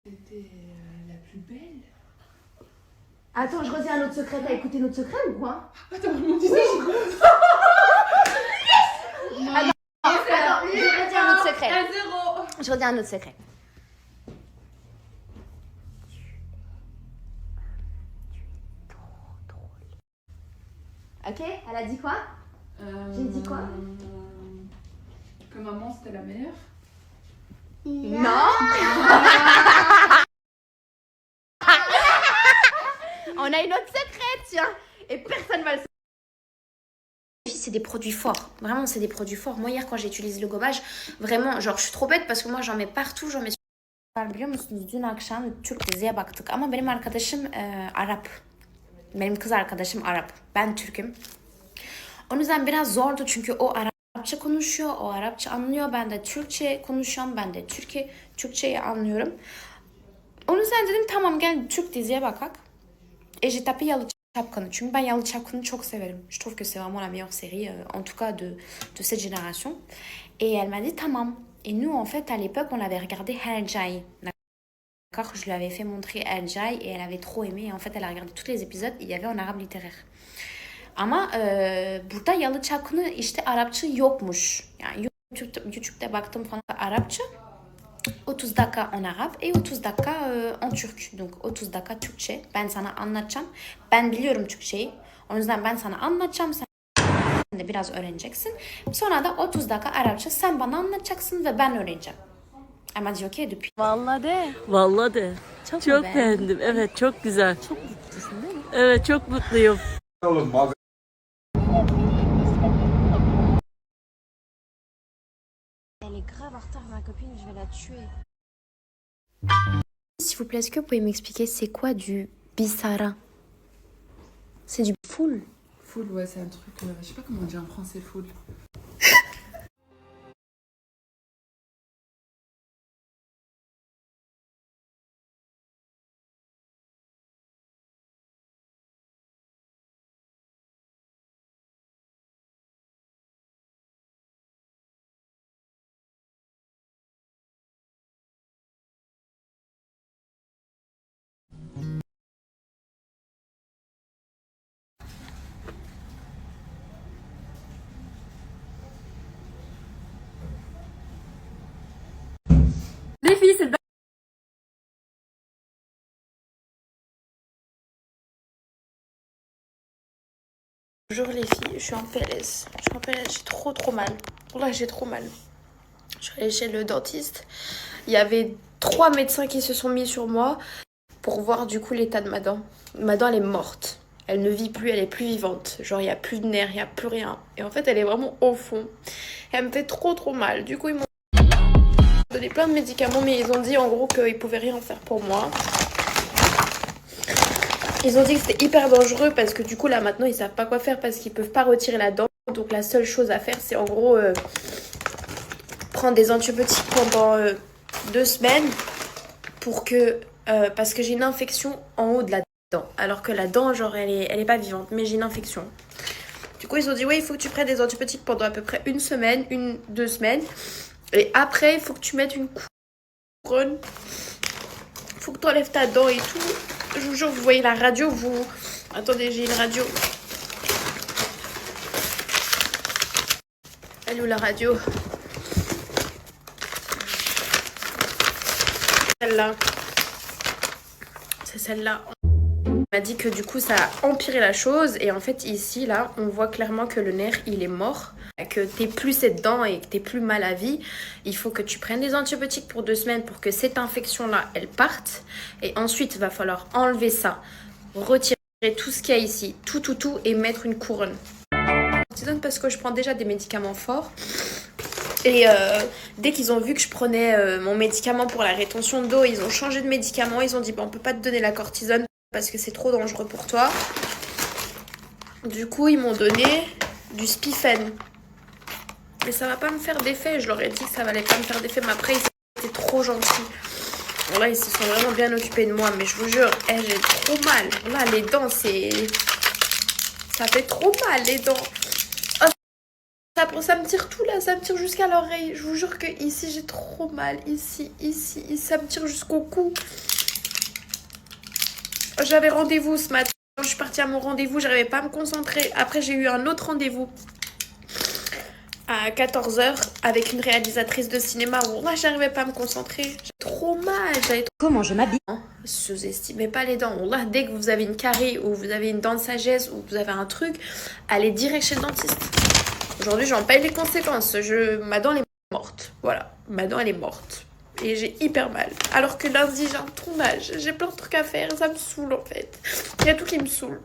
C'était la plus belle. Attends, je redis un autre secret. T'as écouté notre secret ou quoi? Attends, vraiment, dis ça, Attends, je redis un autre secret. 1-0. Je redis un autre secret. Ok, elle a dit quoi? J'ai dit quoi? Que maman c'était la meilleure. Non. On a une autre secret, tiens. Et personne va le savoir. C'est des produits forts. Vraiment, c'est des produits forts. Moi, hier, quand j'utilise le gommage, vraiment, genre, je suis trop bête parce que moi, j'en mets partout. J'en mets sur... Biliyor musunuz? Dün akşam Türk diziye baktık ama benim arkadaşım Arap. Benim kız arkadaşım Arap. Ben Türk'üm. O yüzden biraz zordu çünkü o Arapça konuşuyor, o Arapça anlıyor. Ben de Türkçe konuşuyorum, ben de Türkçeyi anlıyorum. O yüzden dedim tamam gel Türk diziye bakak. Et j'ai tapé Yalı Çapkını. Çünkü ben Yalı Çapkını çok severim. Je trouve que c'est vraiment la meilleure série, en tout cas de cette génération. Et elle m'a dit tamam. Et nous en fait à l'époque on avait regardé Hercai. D'accord, je lui avais fait montrer Hercai et elle avait trop aimé. Et en fait elle a regardé tous les épisodes, il y avait en arabe littéraire. Ama burada Yalı Çapkını işte Arapça yokmuş. Yani YouTube'da baktım falan Arapça. 30 dakika en arabe et 30 dakika en Türk. Donc 30 dakika Türkçe. Ben sana anlatacağım. Ben biliyorum Türkçeyi. O yüzden ben sana anlatacağım. Sen de biraz öğreneceksin. Sonra da 30 dakika Arapça sen bana anlatacaksın ve ben öğreneceğim. Ama diyor ki depuis. Vallahi de. Vallahi de. Çok beğendim. Evet, çok güzel. Çok mutlusun değil mi? Evet, çok mutluyum. Elle est grave en retard, ma copine, je vais la tuer. S'il vous plaît, est-ce que vous pouvez m'expliquer c'est quoi du bisara? C'est du full. Full, ouais, c'est un truc. Je sais pas comment on dit en français full. Les filles, c'est le Bonjour les filles, je suis en PLS. J'ai trop mal. Là, j'ai trop mal. Je suis allée chez le dentiste. Il y avait 3 médecins qui se sont mis sur moi pour voir du coup l'état de ma dent. Ma dent, elle est morte. Elle ne vit plus, elle est plus vivante. Genre, il n'y a plus de nerfs, il n'y a plus rien. Et en fait, elle est vraiment au fond. Et elle me fait trop mal. Du coup, ils m'ont donné plein de médicaments, mais ils ont dit en gros qu'ils pouvaient rien faire pour moi. Ils ont dit que c'était hyper dangereux parce que du coup là maintenant ils savent pas quoi faire parce qu'ils peuvent pas retirer la dent. Donc la seule chose à faire c'est en gros prendre des antibiotiques pendant 2 semaines pour que parce que j'ai une infection en haut de la dent. Alors que la dent genre elle est pas vivante mais j'ai une infection. Du coup ils ont dit ouais il faut que tu prennes des antibiotiques pendant à peu près 1 semaine, 2 semaines. Et après il faut que tu mettes une couronne. Il faut que tu enlèves ta dent et tout. Je vous jure, vous voyez la radio, vous... Attendez, j'ai une radio. Elle est où la radio? Celle-là. C'est celle-là. On m'a dit que du coup, ça a empiré la chose. Et en fait, ici, là, on voit clairement que le nerf, il est mort. Que t'aies plus cette dent et que t'aies plus mal à vie. Il faut que tu prennes des antibiotiques pour 2 semaines pour que cette infection-là, elle parte. Et ensuite, il va falloir enlever ça. Retirer tout ce qu'il y a ici. Tout. Et mettre une couronne. Parce que je prends déjà des médicaments forts. Et dès qu'ils ont vu que je prenais mon médicament pour la rétention d'eau, ils ont changé de médicament. Ils ont dit, bon, on peut pas te donner la cortisone parce que c'est trop dangereux pour toi. Du coup, ils m'ont donné du Spifen. Mais ça va pas me faire d'effet. Je leur ai dit que ça allait pas me faire d'effet. Mais après, ils étaient trop gentils. Bon, là, ils se sont vraiment bien occupés de moi. Mais je vous jure, j'ai trop mal. Là, les dents, c'est... Ça fait trop mal, les dents. Ça me tire tout là, ça me tire jusqu'à l'oreille. Je vous jure que ici j'ai trop mal. Ici, ça me tire jusqu'au cou. J'avais rendez-vous ce matin. Quand je suis partie à mon rendez-vous, j'arrivais pas à me concentrer. Après, j'ai eu un autre rendez-vous à 14h avec une réalisatrice de cinéma où moi, j'arrivais pas à me concentrer. J'ai trop mal. Comment je m'habille? Sous-estimez pas les dents. Là, dès que vous avez une carie ou vous avez une dent de sagesse ou vous avez un truc, allez direct chez le dentiste. Aujourd'hui, j'en paye les conséquences. Ma dent, elle est morte. Voilà, ma dent, elle est morte. Et j'ai hyper mal. Alors que lundi, j'ai un tournage. J'ai plein de trucs à faire. Ça me saoule, en fait. Il y a tout qui me saoule.